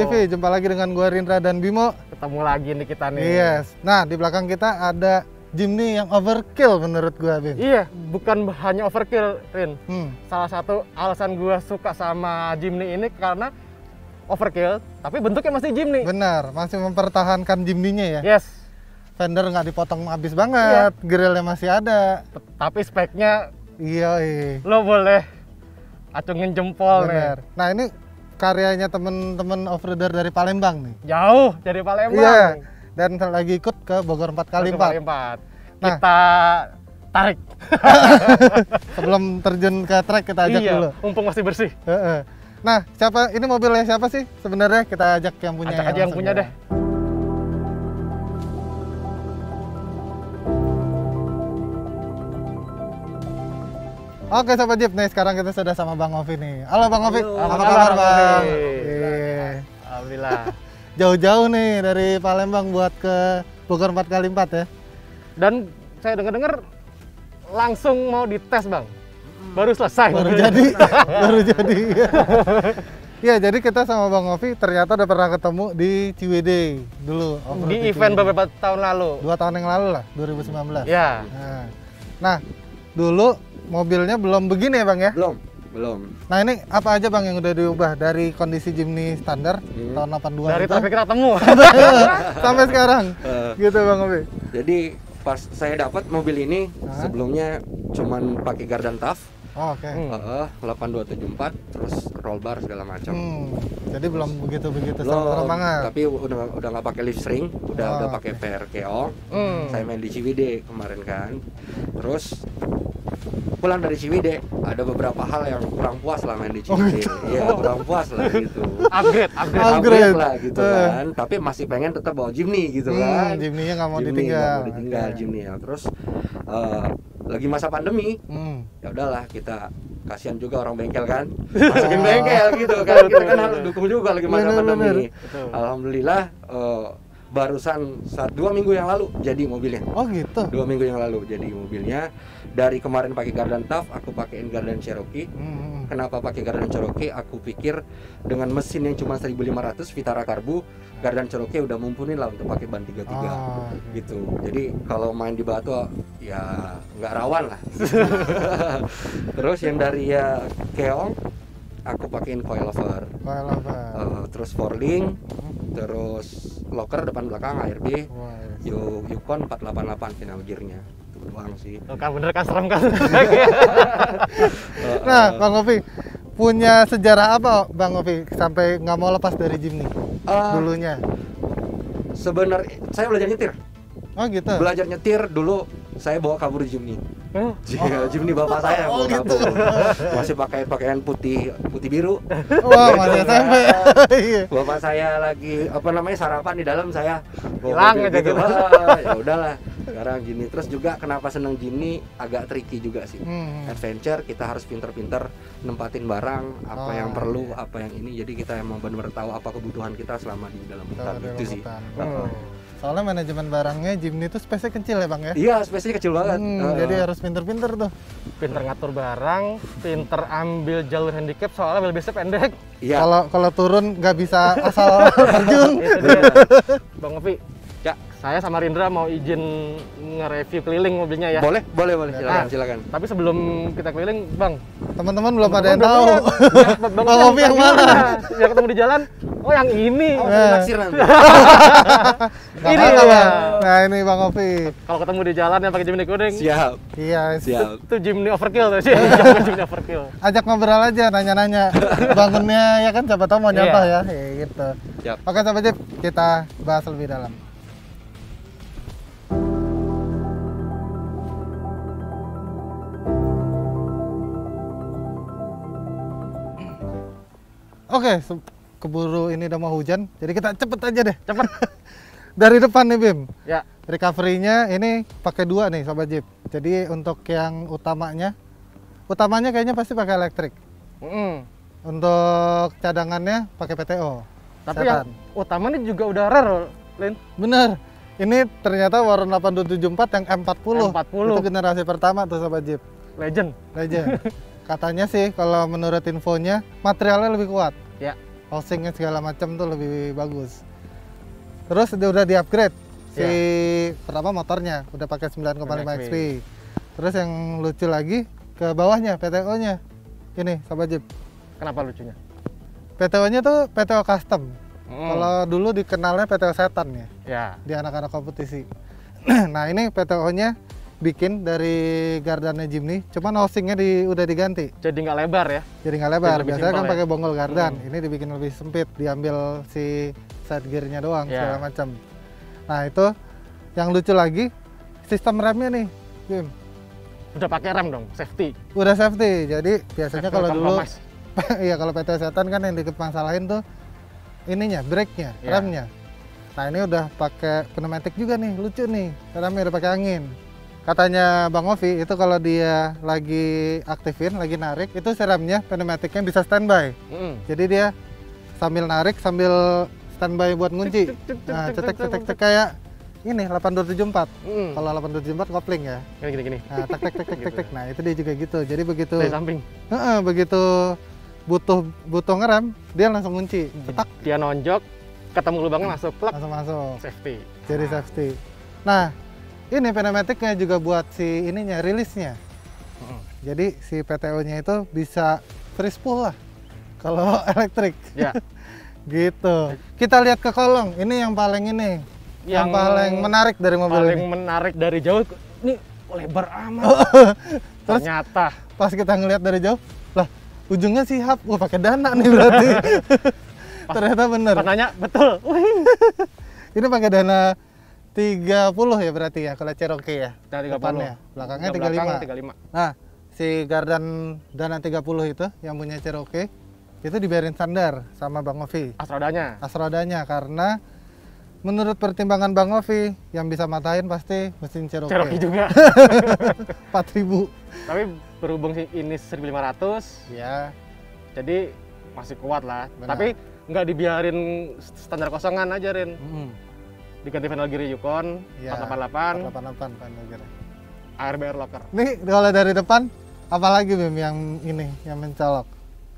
TV, jumpa lagi dengan gua Rindra dan Bimo. Ketemu lagi nih kita nih. Yes. Nah, di belakang kita ada Jimny yang overkill menurut gua, Bim. Iya, bukan hanya overkill, Rin. Salah Salah satu alasan gua suka sama Jimny ini karena overkill, tapi bentuknya masih Jimny. Benar, masih mempertahankan Jimny-nya ya. Yes. Fender nggak dipotong habis banget, grillnya masih ada. Tapi speknya Iya. lo boleh acungin jempol Benar. nih. Nah, ini karyanya temen-temen off-roader dari Palembang nih. Jauh dari Palembang. Iya. Dan lagi ikut ke Bogor 4x4. Nah, Nah. kita tarik. Sebelum terjun ke track kita ajak dulu. Mumpung masih bersih. Heeh. Nah, ini mobilnya siapa sih sebenarnya? Kita ajak yang punya. Ajak aja yang punya deh. Oke Sobat Jeep, nih sekarang kita sudah sama Bang Ovi nih. Halo Bang Ovi, Halo. apa Halo, kabar Bang Bang? Ovi. Iya. Alhamdulillah. Jauh-jauh nih dari Palembang buat ke Bogor 4x4 ya. Dan saya dengar-dengar langsung mau dites, Bang. Baru selesai. Baru jadi, baru jadi. Ya, jadi kita sama Bang Ovi ternyata udah pernah ketemu di Ciwidey dulu. Di event beberapa tahun lalu. 2 tahun yang lalu lah, 2019. Ya. Nah, dulu mobilnya belum begini ya Bang ya? Belum. Nah, ini apa aja Bang yang udah diubah dari kondisi Jimny standar tahun 82 Dari itu tapi kita temu. sampai sekarang? Gitu Bang Ovi. Jadi pas saya dapat mobil ini sebelumnya cuman pakai gardan TAF. Oh, oke. 8274 terus roll bar segala macam. Jadi belum begitu Belum, serem banget. tapi udah nggak pakai lift string, udah pakai VRKO. Saya main di Ciwidey kemarin kan. Terus pulang dari Ciwidey ada beberapa hal yang kurang puas lah main di Ciwidey. Iya, kurang puas lah gitu. Upgrade lah gitu kan. Tapi masih pengen tetap bawa Jimny gitu kan. Jimny-nya nggak mau Jimny ditinggal. nggak mau ditinggal Jimny ya. Terus lagi masa pandemi, ya udahlah kita kasihan juga orang bengkel kan, masukin bengkel gitu kan, kita kan harus dukung juga lagi masa pandemi. Alhamdulillah barusan 2 minggu yang lalu jadi mobilnya. Oh gitu. 2 minggu yang lalu jadi mobilnya. Dari kemarin pakai gardan TAF, aku pakein gardan Cherokee. Kenapa pakai gardan Cherokee? Aku pikir dengan mesin yang cuma 1500 Vitara Karbu, gardan Cherokee udah mumpuni lah untuk pakai ban 33 gitu. Jadi kalau main di batu ya nggak rawan lah. Terus yang dari ya Keong, aku pakein coilover. Terus forling, terus locker depan belakang ARB, Yukon 488 final gearnya. Doang sih. Bener kan serem kan? Nah, Bang Ovi punya sejarah apa Bang Ovi sampai nggak mau lepas dari Jimny dulunya? Sebenarnya saya belajar nyetir. Oh gitu. Belajar nyetir dulu saya bawa kabur Jimny. Jimny bapak saya bawa gitu. kabur. Masih pakai pakaian putih biru. Wah, masih SMP. Bapak saya lagi sarapan di dalam, saya hilang aja gitu. Ya udahlah. Sekarang Jimny. Terus juga kenapa senang Jimny, agak tricky juga sih. Adventure kita harus pinter-pinter nempatin barang, apa yang perlu, apa yang ini. Jadi kita emang benar-benar tahu apa kebutuhan kita selama di dalam hutan itu sih. Soalnya manajemen barangnya Jimny itu space-nya kecil ya Bang ya? Iya, space-nya kecil banget. Jadi harus pinter-pinter tuh. Pinter ngatur barang, pinter ambil jalur handicap soalnya wheelbase-nya pendek. Iya. Kalau turun nggak bisa asal terjun. Itu dia. Bang Ovi. Ya, saya sama Rindra mau izin nge-review keliling mobilnya ya. Boleh. Silakan. Tapi sebelum kita keliling, Bang, teman-teman belum ada yang tahu. Bang Ovi yang mana? Biar ketemu di jalan. Oh, yang ini. Naksir nanti. Ini ya. Nah, ini Bang Ovi. Kalau ketemu di jalan yang pakai Jimny kuning. Siap. Iya, siap. Itu Jimny overkill tuh sih. Jimny overkill. Ajak ngobrol aja, nanya-nanya. Bangunnya ya kan siapa tahu mau nyapa ya. Gitu. Siap. Oke, Sobat Jeep, kita bahas lebih dalam. Oke, keburu ini udah mau hujan, jadi kita cepet aja deh. Cepet. Dari depan nih Bim. Ya. Recovery-nya ini pakai 2 nih Sobat Jeep. Jadi untuk yang utamanya kayaknya pasti pakai elektrik. Untuk cadangannya pakai PTO. Tapi yang utamanya juga udah rare, Lin. Bener. Ini ternyata Warren 8274 yang M40. M40. Itu generasi pertama tuh Sobat Jeep. Legend. Katanya sih kalau menurut infonya materialnya lebih kuat. Ya. housingnya segala macam tuh lebih bagus. Terus dia udah di-upgrade si pertama motornya udah pakai 9,5 XP. Terus yang lucu lagi ke bawahnya PTO-nya. Ini Sobat Jeep. Kenapa lucunya? PTO-nya tuh PTO custom. Kalau dulu dikenalnya PTO setan ya. Ya. Di anak-anak kompetisi. Nah, ini PTO-nya bikin dari gardannya Jimny, cuman housingnya udah diganti. Jadi nggak lebar ya? Jadi nggak lebar. Jadi Biasanya kan simpel ya? pakai bonggol gardan. Ini dibikin lebih sempit, diambil si side gear-nya doang segala macam. Nah, itu yang lucu lagi sistem remnya nih, Bim. Udah pakai rem dong, safety. Udah safety. Jadi biasanya kalau dulu Compromise. iya kalau PTO setan kan yang dimasalahin tuh ininya, brake-nya, remnya. Nah, ini udah pakai pneumatik juga nih, lucu nih. Remnya udah pakai angin. Katanya Bang Ovi itu kalau dia lagi aktifin, lagi narik, itu seremnya pneumatiknya bisa standby. Jadi dia sambil narik sambil standby buat ngunci. Nah, cetek kayak ini 8274. Kalau 8274 kopling ya. Gini. Nah, tek. Nah, itu dia juga gitu. Jadi begitu Dari samping. begitu butuh ngerem, dia langsung ngunci. Cetak, Dia nonjok, ketemu lubangnya masuk, plak, langsung masuk. safety. Jadi safety. Nah, ini pneumatiknya juga buat si ininya, rilisnya. Jadi si PTO-nya itu bisa free spool lah kalau elektrik. Ya. Gitu. Kita lihat ke kolong. Ini yang paling ini. Yang paling menarik dari mobil Paling ini. menarik dari jauh, ini lebar amat. Terus Ternyata pas kita ngelihat dari jauh, lah ujungnya si hub. Wah, pakai dana nih berarti. Ternyata bener. pas nanya, betul. Ini pakai dana 30 ya berarti ya kalau Cherokee ya. Dari 30. Depannya. Belakangnya Belakang 35. Nah, si Gardan Dana 30 itu yang punya Cherokee itu dibiarin standar sama Bang Ovi. Asrodanya. Asrodanya karena menurut pertimbangan Bang Ovi yang bisa matahin pasti mesin Cherokee. Cherokee juga. 4000. Tapi berhubung sih ini 1500, Ya, jadi masih kuat lah. Benar. Tapi nggak dibiarin standar kosongan aja, Rin. Diganti panel giri Yukon, ya. 488, 488 kan kira. ARBR locker. Nih kalau dari depan apalagi Bim yang ini yang mencolok.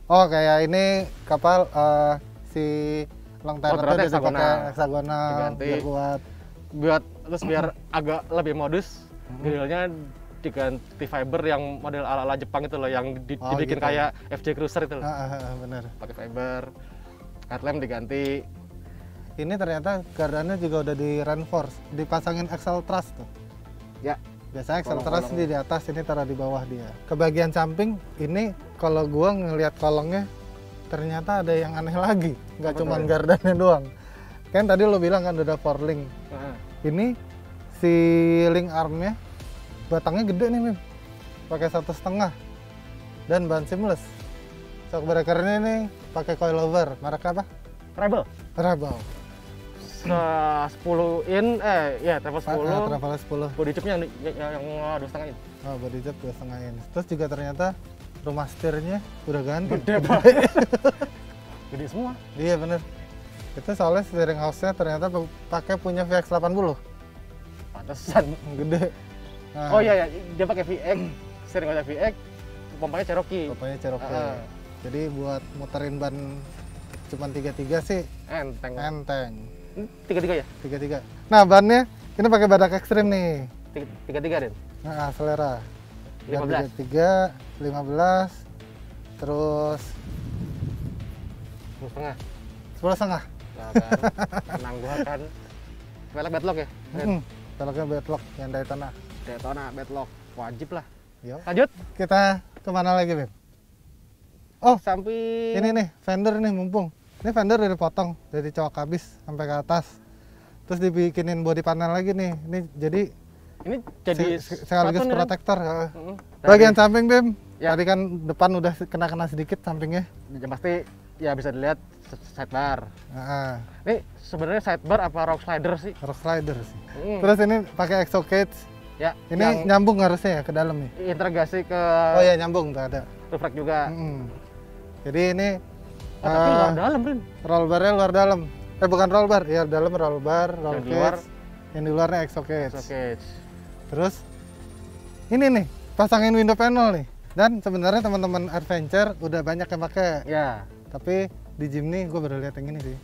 Oh, kayak ini kapal si long Oh, trailer ternyata itu pakai heksagonal. heksagonal Diganti. biar kuat. Biar agak lebih modus, grillnya diganti fiber yang model ala-ala Jepang itu loh, yang Oh, dibikin gitu. kayak FJ Cruiser itu loh. Bener. Pakai fiber. Headlamp diganti. Ini ternyata gardannya juga udah di reinforce, dipasangin axle truss tuh. Ya. Biasanya axle Kolong-kolong. truss di atas, ini taruh di bawah dia. Ke bagian samping ini kalau gua ngelihat kolongnya ternyata ada yang aneh lagi, nggak Apa cuma tuh? gardannya doang. Kan tadi lo bilang kan udah 4 link. Ini si link armnya batangnya gede nih Mim, pakai 1,5 dan ban seamless. Shock breakernya nih pakai coilover, merek apa? Rebel. Rebel. 10 in, travel 10. Travel 10. Body chipnya yang 2,5 in. Oh, body job 2,5 in. Terus juga ternyata rumah setirnya udah ganti. Gede banget. Gede semua. Iya bener. Itu soalnya steering house-nya ternyata pakai punya VX80. Pantesan. Gede. Nah, Oh iya, dia pakai VX, sering pakai VX, pompanya Cherokee. bapaknya Cherokee. Ah. Jadi buat muterin ban cuman 33 sih Enteng. enteng. Ini 33 ya? 33. Nah, bannya ini pakai badak ekstrim nih. 33 Den. Nah, selera. 15. 33, 15, terus 10,5. 10,5. Nah, kan. Tenang gua kan. Velg bedlock ya? Velgnya bedlock yang dari tanah. Daytona bedlock. Wajib lah. Yuk. Lanjut. Kita kemana lagi, Beb? Oh, Samping. ini nih, fender nih mumpung. Ini fender udah dipotong, dari cowok habis sampai ke atas. Terus dibikinin body panel lagi nih. Ini jadi Ini jadi sekaligus satu nih, Ren. protektor. Dari- Bagian samping, Bim. Ya. Tadi kan depan udah kena sedikit sampingnya. Yang pasti ya bisa dilihat sidebar. Nah, Ini sebenarnya sidebar apa rock slider sih? Rock Rider sih. Hmm. Terus ini pakai exo cage. Ya, Ini yang nyambung harusnya ya ke dalam nih. integrasi ke Oh ya nyambung tuh ada. roof rack juga. Jadi ini Oh, tapi luar dalam, Rin. roll barnya luar dalam. Bukan roll bar, ya dalam roll bar, roll Yang di luar- cage. Yang di luarnya exo cage. Oke. Terus ini nih pasangin window panel nih. Dan sebenarnya teman-teman adventure udah banyak yang pakai. Ya. Tapi di Jimny gue baru lihat yang ini sih.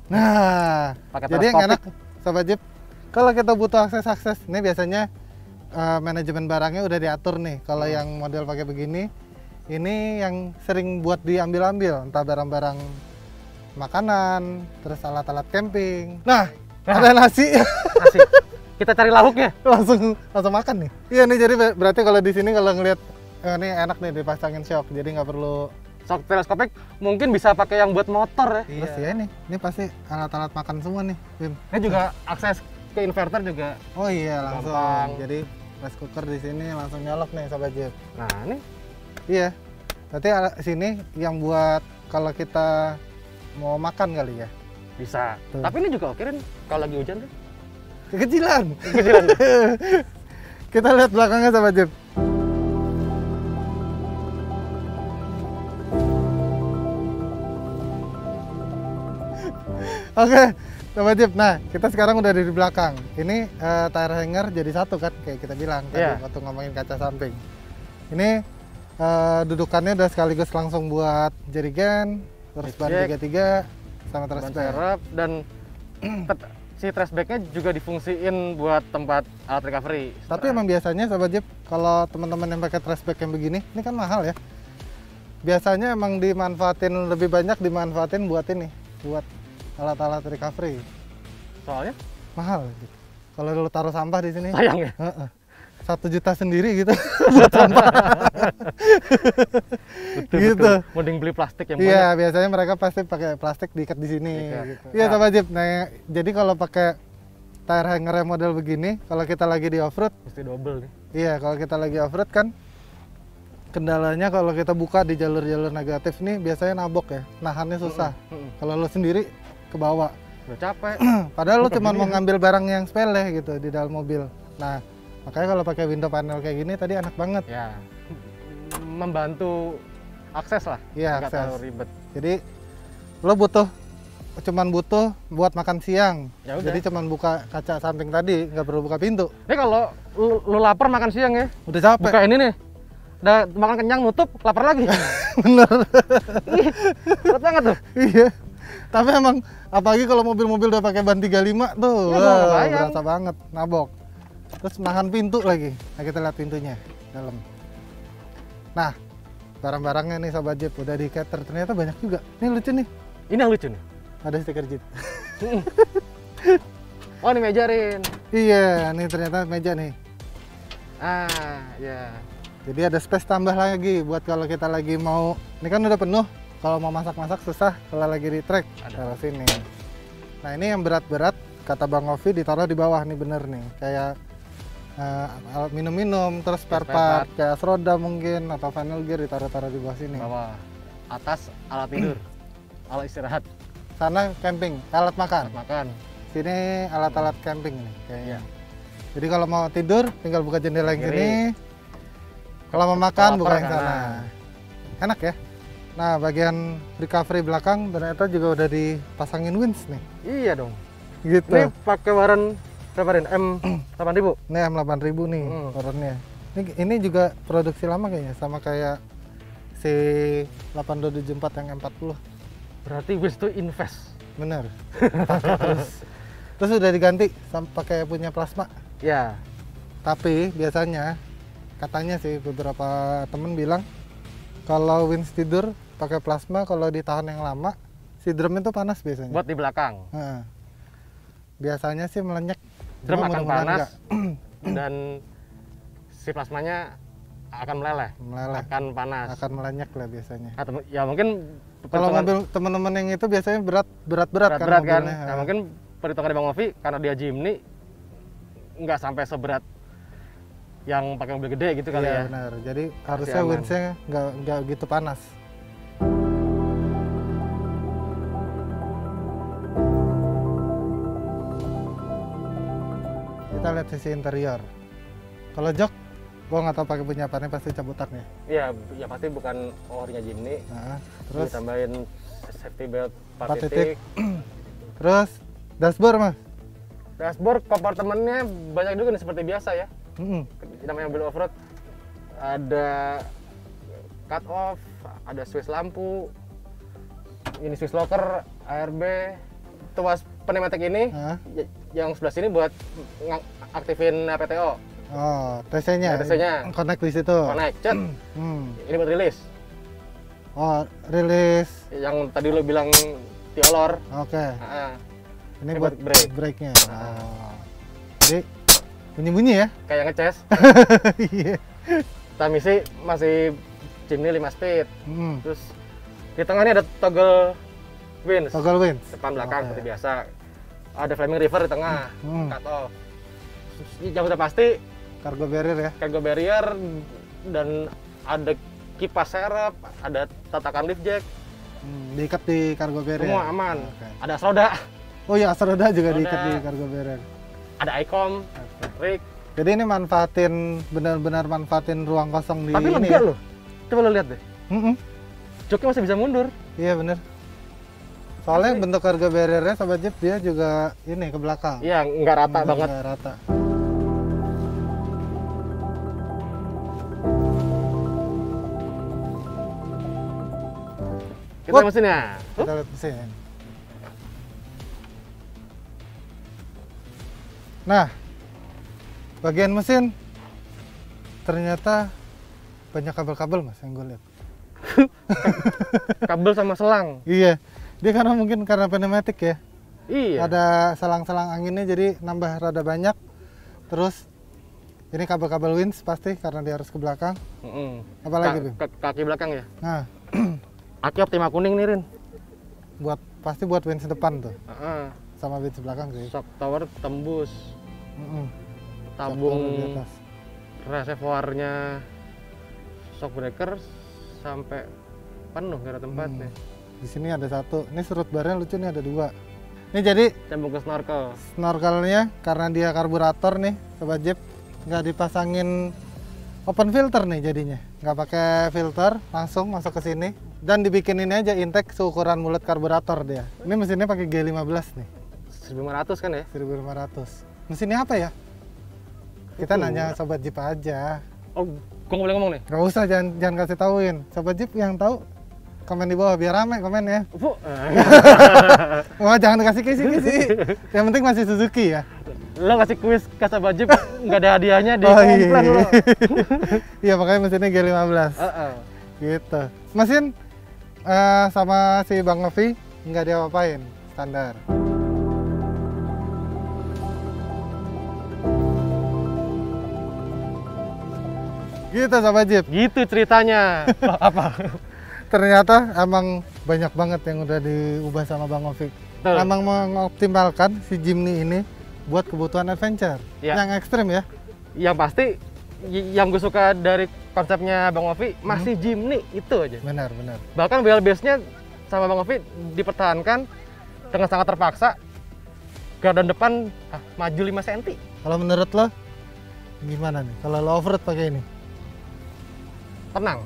Nah, Pakai jadi yang enak teleskopik. Sobat Jeep, kalau kita butuh akses ini biasanya manajemen barangnya udah diatur nih. Kalau yang model pakai begini, ini yang sering buat diambil-ambil, entah barang-barang makanan, terus alat-alat camping. Nah, ada nasi. Nasi. Kita cari lauknya. langsung makan nih. Iya nih, jadi berarti kalau di sini kalau ngelihat ini enak nih dipasangin shock, jadi nggak perlu. Shock teleskopik mungkin bisa pakai yang buat motor ya. Terus ya ini pasti alat-alat makan semua nih, Bim. Ini juga akses ke inverter juga. Oh iya, langsung. Gampang. Jadi rice cooker di sini langsung nyolok nih Sobat Jeep. Nah, ini Iya. Berarti sini yang buat kalau kita mau makan kali ya. bisa. Tuh. Tapi ini juga oke kan kalau lagi hujan kan. Kekecilan. Kecilan. Kita lihat belakangnya Sobat Jeep. Oke, Sobat Jeep. Nah, kita sekarang udah di belakang. Ini tire hanger jadi satu kan, kayak kita bilang tadi Iya. waktu ngomongin kaca samping. Ini dudukannya udah sekaligus langsung buat jerigen, terus ban Ejek, 33 sama ban terus serep dan si trashbacknya juga difungsiin buat tempat alat recovery. Tapi emang biasanya Sobat Jeep, kalau teman-teman yang pakai trashback yang begini, ini kan mahal ya. Biasanya emang dimanfaatin lebih banyak buat ini, buat alat-alat recovery. Soalnya Mahal gitu. Kalau lu taruh sampah di sini, sayang ya. 1 juta sendiri gitu buat sampah. Betul, Gitu. betul. Mending beli plastik yang Iya, banyak. biasanya mereka pasti pakai plastik diikat di sini. Diikat. Gitu. Iya, Nah. Sobat Jeep. Nah, jadi kalau pakai tire hanger model begini, kalau kita lagi di off-road, Mesti double nih. iya, kalau kita lagi off-road kan kendalanya kalau kita buka di jalur-jalur negatif nih biasanya nabok ya, nahannya susah. Kalau lo sendiri ke bawah. Udah capek. Padahal lo Bukan cuma gini mau ya. ngambil barang yang sepele gitu di dalam mobil. Nah, makanya kalau pakai window panel kayak gini tadi enak banget. Ya. Membantu akses lah. Iya, Nggak akses. terlalu ribet. Jadi lo cuman butuh buat makan siang. Ya udah. Jadi cuman buka kaca samping tadi, nggak perlu buka pintu. Ini kalau lu lapar makan siang ya, Udah capek. buka ini nih. Udah makan kenyang nutup, lapar lagi. Bener. Berat banget tuh. Iya. Tapi emang apalagi kalau mobil-mobil udah pakai ban 35 tuh, Ya, wah, kebayang. berasa banget nabok. Terus nahan pintu lagi. Nah, kita lihat pintunya dalam. Nah, barang-barangnya nih Sobat Jeep udah di cater, ternyata banyak juga. Ini lucu nih, Ini yang lucu nih. ada stiker Jeep. Oh, ini meja Rin. Iya, nih ternyata meja nih. Ah, ya. Jadi ada space tambah lagi buat kalau kita lagi mau, ini kan udah penuh. Kalau mau masak-masak susah, kalau lagi di trek taruh sini. Nah, ini yang berat-berat kata Bang Ovi ditaruh di bawah nih, bener nih. Kayak alat minum-minum, terus spare part, kayak roda mungkin atau final gear ditaruh-taruh di bawah sini. Bawah. Atas alat tidur. Alat istirahat, Sana camping, alat makan. alat makan. Sini alat-alat camping nih kayaknya. Iya. Jadi kalau mau tidur tinggal buka jendela yang Kiri. sini. Kalau mau makan Kalau buka lapar yang kanan. sana. Enak ya. Nah, bagian recovery belakang ternyata juga udah dipasangin winch nih. Iya dong. Gitu. Ini pakai waran berapa Rin? M8000. Ini M8000 nih warnanya. Ini juga produksi lama kayaknya, sama kayak si 8274 yang M40. Berarti Wins tuh invest. Bener. Terus udah diganti pakai punya plasma. Ya. Tapi biasanya katanya sih beberapa temen bilang kalau Wins tidur pakai plasma kalau di tahun yang lama si drum itu panas biasanya. Buat di belakang. Nah, biasanya sih melenyek. Drum Cuma akan mudah-mudahan panas nggak. dan si plasmanya akan meleleh. Meleleh. Akan panas. Akan melenyek lah biasanya. Atau ya mungkin Kalau perhitungan- mobil temen-temen yang itu biasanya berat-berat kan berat kan. mobilnya. Nah, mungkin perhitungan dari Bang Ovi karena dia Jimny nggak sampai seberat yang pakai mobil gede gitu kali Iya, ya. benar. Jadi harusnya aman. winch-nya nggak gitu panas. Kita lihat sisi interior. Kalau jok, gua nggak tahu pakai punya apanya, pasti cabutan ya. Iya, ya pasti bukan orinya Jimny. Nah, terus Ditambahin safety belt 4 4 titik. titik. Terus dashboard mas. Dashboard kompartemennya banyak juga nih seperti biasa ya. Namanya mobil off-road. Ada cut off, ada switch lampu, Ini Swiss locker, ARB, tuas pneumatik ini, Hah? yang sebelah sini buat aktifin PTO. Oh, TC-nya. TC-nya. Connect di situ. Connect, cet. Ini buat rilis. Oh, rilis. Yang tadi lo bilang tiolor. Oke. Ini Ini buat buat brake. brake-nya. Oh. Jadi bunyi-bunyi ya? Kayak ngeces. Iya. Transmisi masih Jimny 5 speed. Terus Terus di tengah ini ada toggle winch. toggle winch. Depan belakang Oke. seperti biasa. Ada flaming river di tengah. Cut off. Yang udah pasti Cargo barrier ya. cargo barrier dan ada kipas serep, ada tatakan lift jack, Diikat di cargo barrier. semua aman. Oke. Ada as roda, Oh iya, as roda juga Roda. diikat di cargo barrier. ada ICOM, rig. Jadi ini benar-benar manfaatin ruang kosong di Tapi ini. lega loh. Coba lo lihat deh. Joknya masih bisa mundur. Iya bener. Soalnya bentuk cargo barriernya sobat Jeep dia juga ini ke belakang. Iya, nggak rata banget. Nggak rata. Kita Wah. mesinnya. Kita lihat mesin. Nah, bagian mesin ternyata banyak kabel-kabel mas yang gue lihat. Kabel sama selang. Iya, dia karena pneumatik ya. Iya. Ada selang-selang anginnya jadi nambah rada banyak. Terus ini kabel-kabel winch pasti karena dia harus ke belakang. Apalagi Bim? Kaki belakang ya. Nah, Aki Optima kuning nih Rin. pasti buat winch depan tuh Heeh. sama winch belakang sih. Shock tower tembus. Mm-mm. Tabung Shock tower di atas. reservoirnya shock breaker sampai penuh nggak ada tempatnya. Di sini ada satu. Ini serut barnya lucu nih ada dua. Ini jadi Cambung ke snorkel. snorkelnya karena dia karburator nih sobat Jeep nggak dipasangin open filter nih jadinya, nggak pakai filter langsung masuk ke sini dan dibikin ini aja intake seukuran mulut karburator dia. Ini mesinnya pakai G15 nih 1500 kan ya? 1500. Mesinnya apa ya? Kita nanya sobat Jeep aja. Oh, gua nggak boleh ngomong nih. Nggak usah, jangan kasih tauin. Sobat Jeep yang tahu komen di bawah biar rame komen ya. Wah, jangan dikasih kisi-kisi. Yang penting masih Suzuki ya. Lo ngasih kuis ke Sobat Jeep nggak ada hadiahnya di Oh, komplain iya. lo. Iya, makanya mesinnya G15. Gitu. Mesin sama si Bang Novi nggak diapa-apain, standar. Gitu sobat Jeep. Gitu ceritanya. Apa? Ternyata emang banyak banget yang udah diubah sama Bang Novi. Betul. Emang mengoptimalkan si Jimny ini buat kebutuhan adventure Ya. yang ekstrim ya. Yang pasti yang gue suka dari konsepnya Bang Ovi masih Jimny itu aja. Benar. Bahkan wheelbase-nya sama Bang Ovi dipertahankan dengan sangat terpaksa. Gardan depan maju 5 cm. Kalau menurut lo gimana nih? Kalau lo off-road pakai ini? Tenang.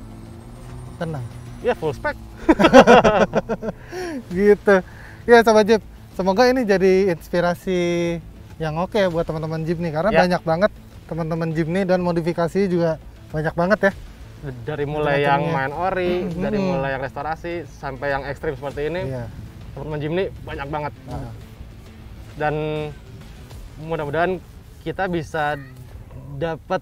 Tenang. Ya full spec. Gitu. Ya sobat Jeep, semoga ini jadi inspirasi yang oke buat teman-teman Jeep nih karena Ya. banyak banget teman-teman Jeep nih dan modifikasi juga banyak banget ya. Dari mulai yang Macam-macamnya. main ori, dari mulai yang restorasi sampai yang ekstrim seperti ini. Iya. Teman-teman Jimny banyak banget. Nah, Dan mudah-mudahan kita bisa dapat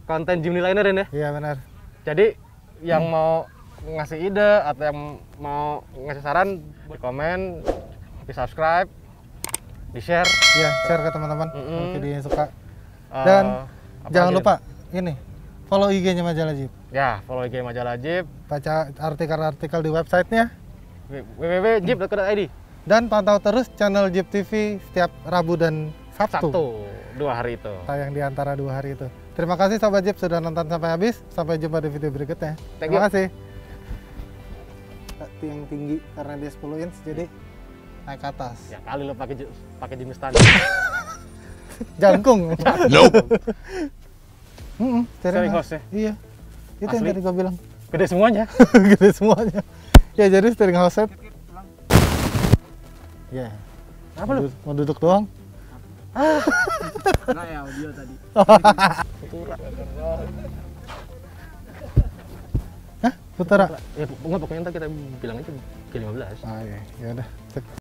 konten Jimny lainnya Ren ya. iya benar. Jadi yang mau ngasih ide atau yang mau ngasih saran, di komen, di subscribe, di share. Iya, share ke teman-teman kalau videonya suka. Eh, Dan apa jangan lagi, lupa ini follow IG-nya Majalah Jeep. Ren? Ya, follow IG Majalah Jeep, Baca artikel-artikel di websitenya www.jeep.co.id. dan pantau terus channel Jeep TV setiap Rabu dan Sabtu. Sabtu, 2 hari itu. Tayang di antara 2 hari itu. Terima kasih sobat Jeep sudah nonton sampai habis. Sampai jumpa di video berikutnya. Thank Terima you. kasih. Yang tinggi karena dia 10 inch jadi naik ke atas. Ya kali lo pakai Jimny standar. Jangkung. Steering house-nya? Iya. Itu yang Asli? tadi gua bilang. Gede semuanya. Gede semuanya. Ya jadi steering house set. Ya. Apa lu? Mau duduk doang? Nah ya audio tadi. Putera. Ya enggak, pokoknya ntar kita bilang aja G15. Ah iya, ya udah.